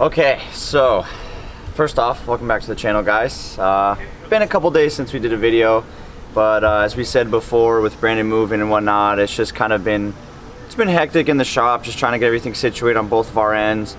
Okay, so first off, welcome back to the channel, guys. Been a couple days since we did a video, but as we said before, with Brandon moving and whatnot, it's just kind of been, it's been hectic in the shop, just trying to get everything situated on both of our ends.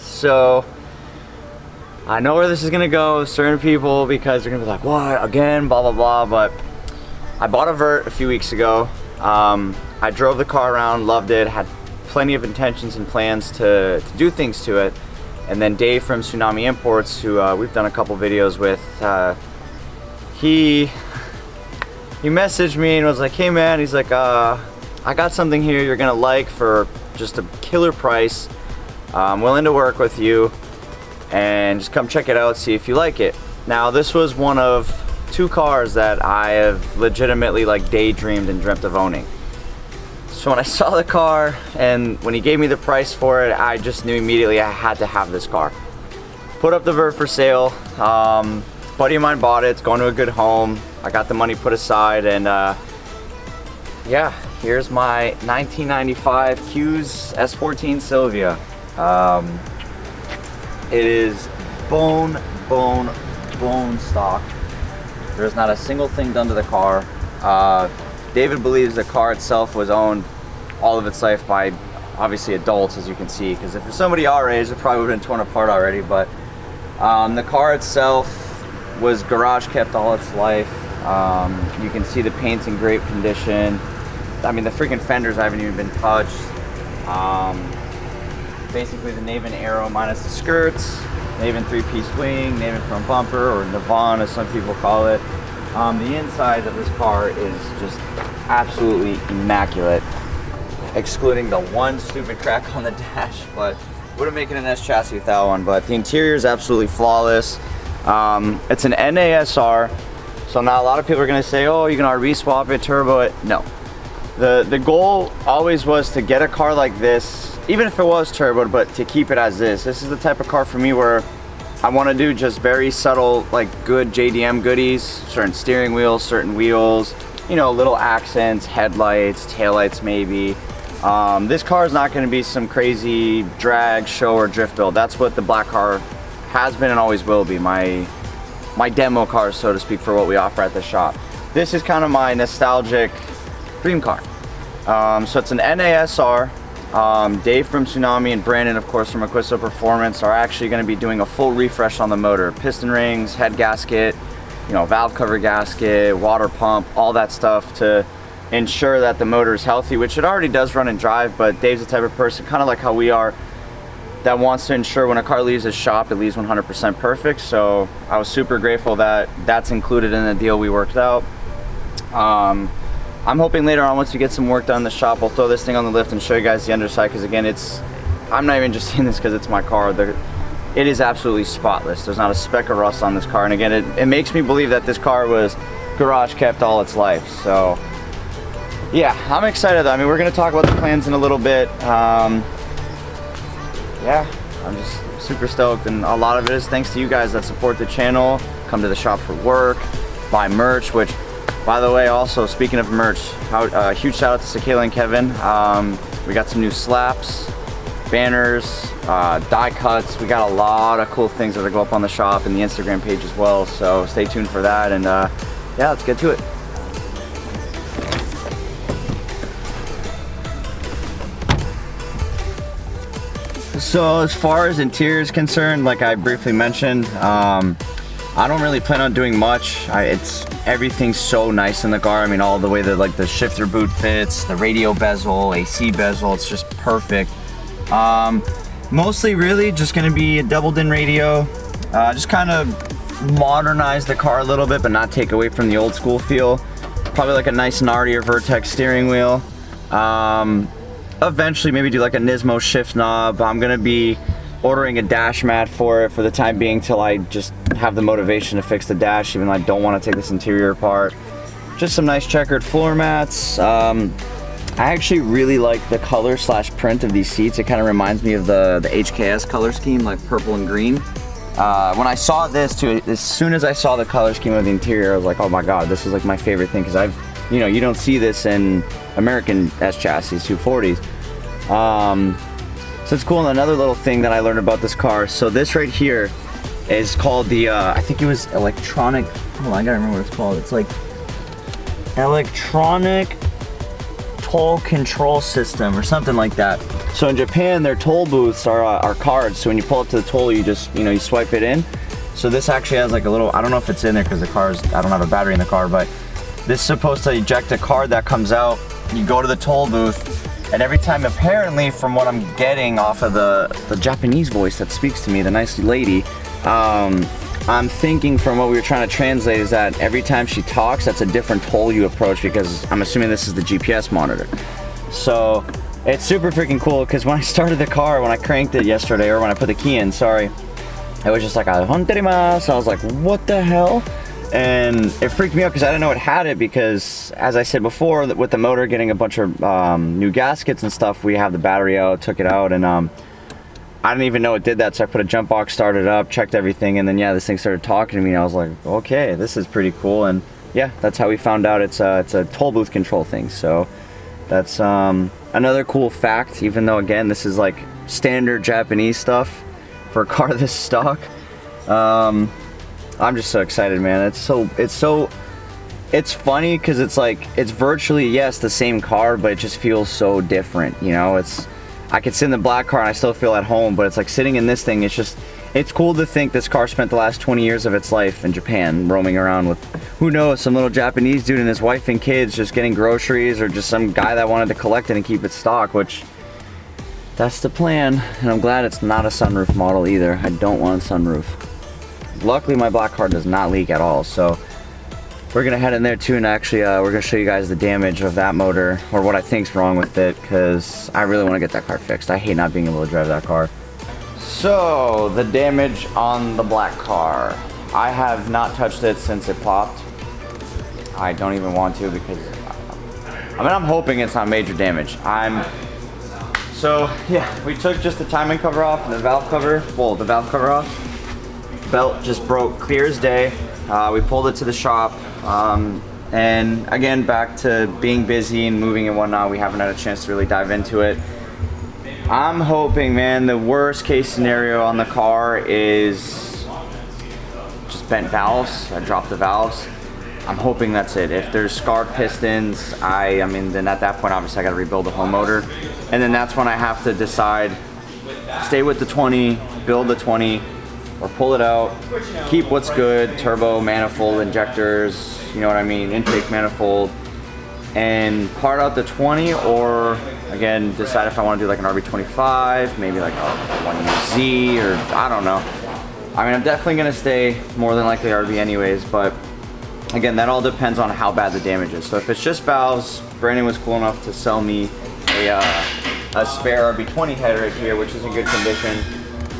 So I know where this is gonna go with certain people, because they're gonna be like, what, again, blah blah blah, but I bought a Vert a few weeks ago. I drove the car around, loved it, had plenty of intentions and plans to do things to it. And then Dave from Tsunami Imports, who we've done a couple videos with, he messaged me and was like, hey man, he's like, I got something here you're gonna like for just a killer price. I'm willing to work with you and just come check it out, see if you like it. Now, this was one of two cars that I have legitimately like daydreamed and dreamt of owning. So when I saw the car and when he gave me the price for it, I just knew immediately I had to have this car. Put up the Vert for sale. Buddy of mine bought it. It's going to a good home. I got the money put aside, and yeah, here's my 1995 Q's S14 Silvia. It is bone stock. There's not a single thing done to the car. David believes the car itself was owned all of its life by obviously adults, as you can see, because if it was somebody our age, it probably would have been torn apart already. But the car itself was garage kept all its life. You can see the paint's in great condition. I mean, the freaking fenders haven't even been touched. Basically the Naven Aero minus the skirts, Naven 3-piece wing, Naven front bumper, or Navan as some people call it. The inside of this car is just absolutely immaculate, excluding the one stupid crack on the dash, but wouldn't make it an S chassis without one. But the interior is absolutely flawless. It's an NASR, so now a lot of people are gonna say, oh, you can RV swap it, turbo it. No. The goal always was to get a car like this, even if it was turboed, but to keep it as this. This is the type of car for me where I want to do just very subtle, like good JDM goodies, certain steering wheels, certain wheels, you know, little accents, headlights, taillights maybe. This car is not going to be some crazy drag, show, or drift build. That's what the black car has been and always will be. My demo car, so to speak, for what we offer at the shop. This is kind of my nostalgic dream car. So it's an NASR. Dave from Tsunami and Brandon, of course, from Acquisto Performance, are actually going to be doing a full refresh on the motor. Piston rings, head gasket, you know, valve cover gasket, water pump, all that stuff to ensure that the motor is healthy, which it already does run and drive, but Dave's the type of person, kind of like how we are, that wants to ensure when a car leaves his shop, it leaves 100% perfect. So I was super grateful that that's included in the deal we worked out. I'm hoping later on, once we get some work done in the shop, we'll throw this thing on the lift and show you guys the underside, because again, I'm not even just saying this because it's my car. It is absolutely spotless. There's not a speck of rust on this car, and again, it makes me believe that this car was garage kept all its life. So yeah, I'm excited. I mean, we're going to talk about the plans in a little bit. Yeah, I'm just super stoked, and a lot of it is thanks to you guys that support the channel, come to the shop for work, buy merch, which, by the way, also speaking of merch, huge shout out to Sakayla and Kevin. We got some new slaps, banners, die cuts. We got a lot of cool things that'll go up on the shop and the Instagram page as well. So stay tuned for that, and yeah, let's get to it. So as far as interior is concerned, like I briefly mentioned, I don't really plan on doing much. Everything's so nice in the car. I mean, all the way that like the shifter boot fits, the radio bezel, AC bezel, it's just perfect. Mostly really just gonna be a doubled-in radio. Just kind of modernize the car a little bit, but not take away from the old school feel. Probably like a nice Nardi or Vertex steering wheel. Eventually maybe do like a Nismo shift knob. I'm gonna be ordering a dash mat for it for the time being, till I just have the motivation to fix the dash, even though I don't want to take this interior apart. Just some nice checkered floor mats. I actually really like the color slash print of these seats. It kind of reminds me of the HKS color scheme, like purple and green. When I saw this too, as soon as I saw the color scheme of the interior, I was like, oh my god, this is like my favorite thing, because you don't see this in American S chassis 240s. So it's cool. And another little thing that I learned about this car. So this right here is called the, I think it was electronic, hold on, I gotta remember what it's called. It's like electronic toll control system or something like that. So in Japan, their toll booths are cards. So when you pull up to the toll, you just, you know, you swipe it in. So this actually has like a little, I don't know if it's in there because the car's, I don't have a battery in the car, but this is supposed to eject a card that comes out. You go to the toll booth, and every time, apparently, from what I'm getting off of the Japanese voice that speaks to me, the nice lady, I'm thinking from what we were trying to translate is that every time she talks, that's a different toll you approach, because I'm assuming this is the GPS monitor. So it's super freaking cool, because when I started the car, when I cranked it yesterday, or when I put the key in, sorry, it was just like, honterimasu. I was like, what the hell? And it freaked me out because I didn't know it had it, because as I said before, with the motor getting a bunch of new gaskets and stuff, we have the battery out, took it out, and I didn't even know it did that. So I put a jump box, started up, checked everything, and then yeah, this thing started talking to me, and I was like, okay, this is pretty cool. And yeah, that's how we found out it's a toll booth control thing. So that's another cool fact, even though again, this is like standard Japanese stuff for a car this stock. I'm just so excited, man. It's funny because it's like, it's virtually, yes, the same car, but it just feels so different, you know? I could sit in the black car and I still feel at home, but it's like sitting in this thing, it's cool to think this car spent the last 20 years of its life in Japan, roaming around with, who knows, some little Japanese dude and his wife and kids just getting groceries, or just some guy that wanted to collect it and keep it stock, which, that's the plan. And I'm glad it's not a sunroof model either. I don't want a sunroof. Luckily, my black car does not leak at all, so we're gonna head in there too, and actually we're gonna show you guys the damage of that motor, or what I think's wrong with it, because I really want to get that car fixed. I hate not being able to drive that car. So the damage on the black car, I have not touched it since it popped. I don't even want to, because I'm hoping it's not major damage. So yeah, we took just the timing cover off and the valve cover, well, the valve cover off. Belt just broke clear as day. We pulled it to the shop, and again, back to being busy and moving and whatnot, we haven't had a chance to really dive into it. I'm hoping, man, the worst case scenario on the car is just bent valves. I dropped the valves. I'm hoping that's it. If there's scarred pistons, I mean, then at that point, obviously I gotta rebuild the whole motor. And then that's when I have to decide, stay with the 20, build the 20, or pull it out, keep what's good, turbo, manifold, injectors, you know what I mean, intake manifold, and part out the 20, or again, decide if I want to do like an RB25, maybe like a 1UZ, or I don't know. I mean, I'm definitely going to stay more than likely RB anyways, but again, that all depends on how bad the damage is. So if it's just valves, Brandon was cool enough to sell me a spare RB20 head right here, which is in good condition.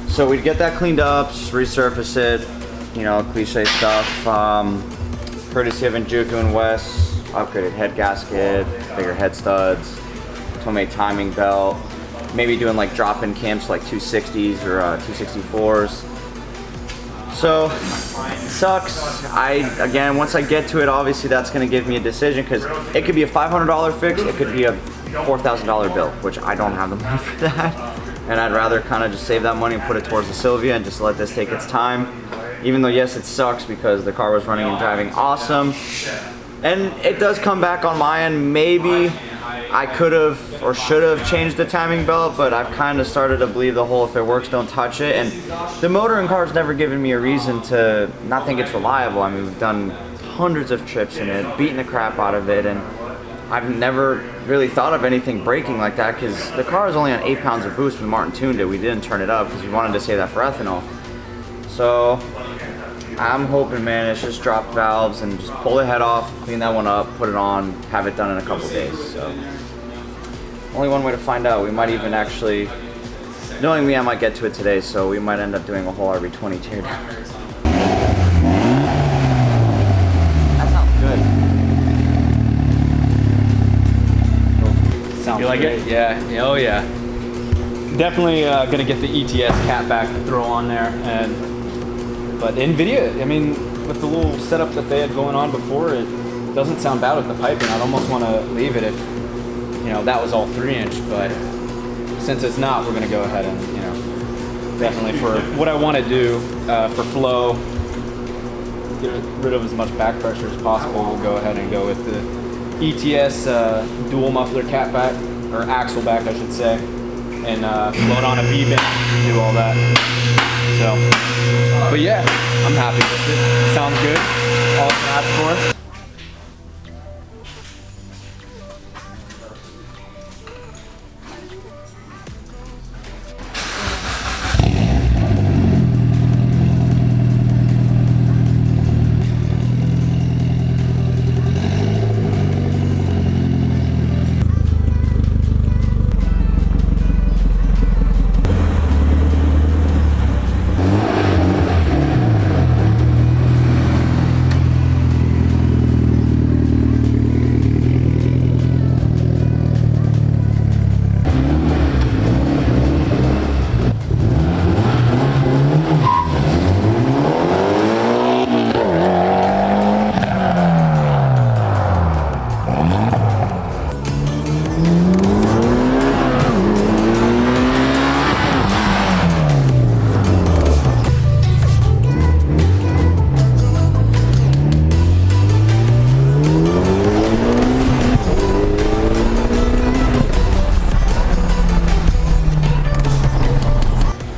So we'd get that cleaned up, resurface it, you know, cliche stuff. Courtesy of Njuku and Wes, upgraded head gasket, bigger head studs, homemade timing belt, maybe doing like drop-in cams like 260s or 264s. So, sucks. Again, once I get to it, obviously that's gonna give me a decision, because it could be a $500 fix, it could be a $4,000 bill, which I don't have the money for that. And I'd rather kind of just save that money and put it towards the Silvia and just let this take its time. Even though, yes, it sucks because the car was running and driving awesome. And it does come back on my end. Maybe I could have or should have changed the timing belt, but I've kind of started to believe the whole if it works, don't touch it. And the motor in car's never given me a reason to not think it's reliable. I mean, we've done hundreds of trips in it, beaten the crap out of it, and I've never really thought of anything breaking like that, because the car is only on 8 pounds of boost when Martin tuned it. We didn't turn it up because we wanted to save that for ethanol. So I'm hoping, man, it's just drop valves and just pull the head off, clean that one up, put it on, have it done in a couple days. So only one way to find out. We might even actually, knowing me, I might get to it today, so we might end up doing a whole RB20 tear down. That sounds good. You like it? Yeah. Oh yeah. Definitely gonna get the ETS cat back to throw on there, but NVIDIA, I mean, with the little setup that they had going on before, it doesn't sound bad with the piping. I'd almost want to leave it if, you know, that was all 3-inch, but since it's not, we're gonna go ahead and, you know, definitely for what I want to do for flow, get rid of as much back pressure as possible, we'll go ahead and go with the ETS dual muffler catback, or axle back I should say, and load on a V-bend and do all that. So, but yeah, I'm happy with it. Sounds good. All I can ask for.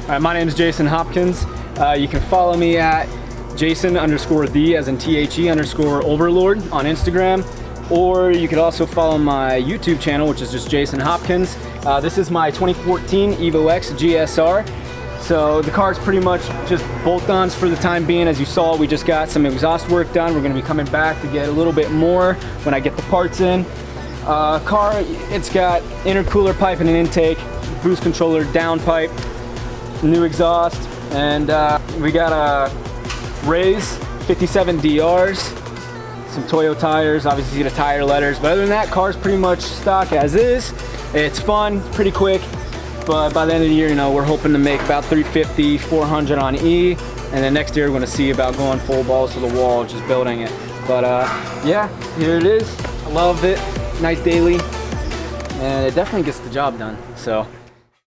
All right, my name is Jason Hopkins. You can follow me at Jason_the, as in THE_overlord on Instagram, or you could also follow my YouTube channel, which is just Jason Hopkins. This is my 2014 Evo X GSR. So the car's pretty much just bolt-ons for the time being. As you saw, we just got some exhaust work done. We're gonna be coming back to get a little bit more when I get the parts in. Car, it's got intercooler pipe and an intake, boost controller downpipe, new exhaust, and we got a Rays 57 DRs, some Toyo tires, obviously the tire letters, but other than that, car's pretty much stock as is. It's fun, pretty quick, but by the end of the year, you know, we're hoping to make about 350, 400 on E, and then next year we're gonna see about going full balls to the wall, just building it. But yeah, here it is. I love it, nice daily, and it definitely gets the job done, so.